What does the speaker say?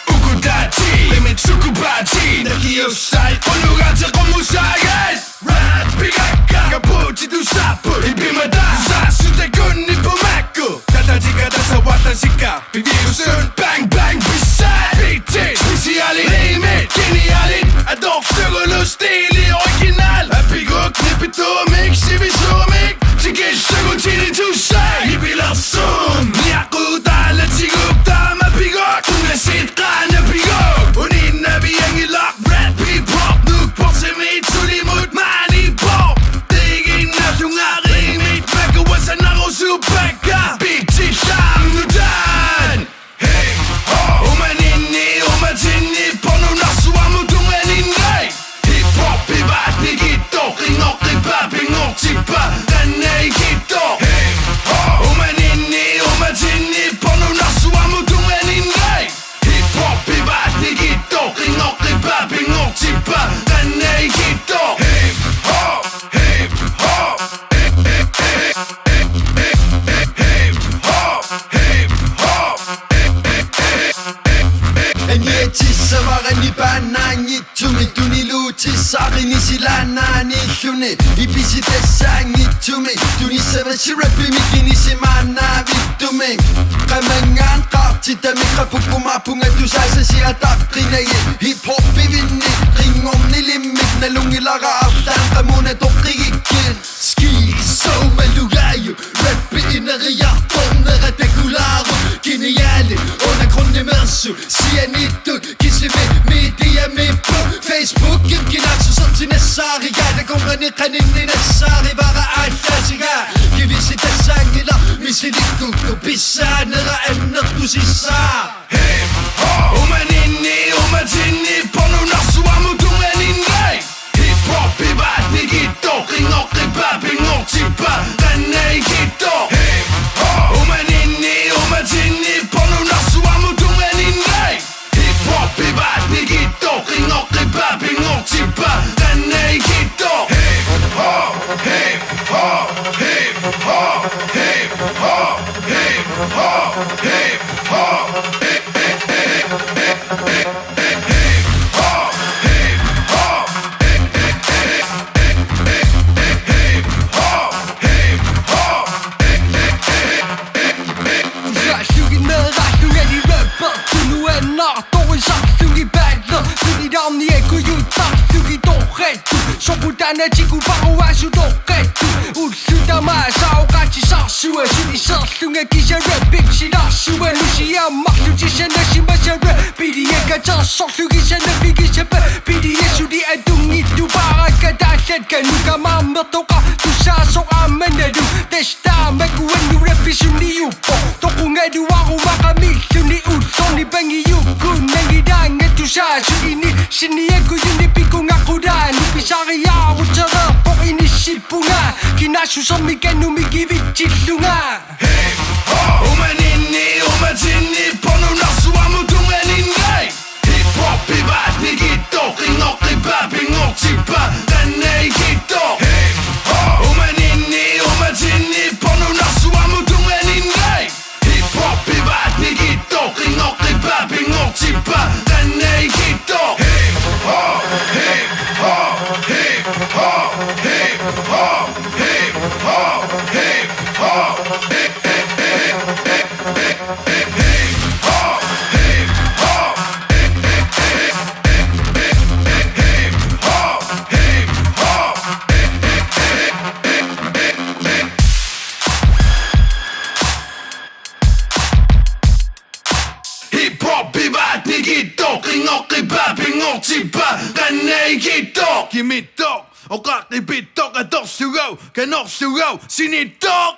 Ukudati, limit sukubati Nakiosai, onugacha komusayan Rap bigaka, kabuchi du sapu Ibimada, sasute kunni pumaku Tatajiga dasa watashi ka Biviusun, bang bang bisat BT, specialit, limit, genialit Adolf Styrolo, stilig, original Apigok, nipitomik, sivisomik Tigil, søgun, tini, tusay Ibilar, sum, niakuda, latigukda Mapigok, unasit, rane, pigok Unin, nabiangilak, rap, hip-hop Nuk, porsemit, sulimut, manipop Det er ikke en nationaring Mit mærke, wasa, naro, subaka BT, samnudan Hey, ho, umanini, umatini Porno, nasu, amutunganini Hip-hop, privat, nikito Ringok, riba, pingok, tipa Rane, ikito Hey, ho, umanini, umatini Porno, nasu, amutunganini Hip-hop, privat, nikito Ringok, riba, pingok, tipa Rane, ikito Hip, hop, hip, hop Enyechisavarani banani tumi tunilu tisarini silanani lune ibisitesangi tumi tunisavashirapi mikini simana vitumi qamangan qartita miqapukuma punga tusasa siataqinaye hip hop bivinni qingomni limmik nalungilaga aftan qamuna toqigikkin ski so malugayo rappi inariartornera takularo geniale undergrundimmersu Cianito, kisime, media med på Facebook Genaksu som til Nassari Der kommer ned kaninen Nassari Vara Atlasiga Givisi der sang eller Misiliku Du pisser ned og andet du siger Hey, ho, umanini, umatini Porno, nasu, amutunganini Hip-hop, privat, nikito Ringok, riba, pingok, tipa Rane, ikito Hey, ho, umanini, umatini Porno, nasu, amutunganini Hip-hop, privat, nikito Ringok, riba, pingok, tipa Rane, ikito Hip, hop, hip, hop Hip, hop, hip, hop Hip, hop, hip, hop Sokutana chiku paru asu doketu Utsuta masa okachi sasue Suni sasunga kisha rapik shirasue Lucia maksu chisana shimasa rap PDA kata soksu kisana fikisha pa PDA sudi adung itu baraka dashat kanuka mamatoka Tusa sok amenadu Testa makuenu rapi suni upo Tokunga duwaru makami suni utsoni bangi yuku Nangidanga tusa suni Sini aku yuni piku ngakuda Nupisari ya utara po inisipunga Kinasu sa mikenu mikivichilunga Hip, ho, umanini, umatini Porno, nasu, amutunganini Hip-hop, privat, nikito Ringok, riba, pingok, tipa Rane, ikito Hip, ho, umanini, umatini Porno, nasu, amutunganini Hip-hop, privat, nikito Ringok, riba, pingok, tipa Rane, ikito Hip, ho, hip, hop Hip, hop, hip, hop Hip, hop, hip, hop Hip-hop, privat, nikito Ringok, riba, pingok, tipa Rane, ikito Giv mit dog og ret i bit dog Er dog sugo, kan nok sugo Sin et dog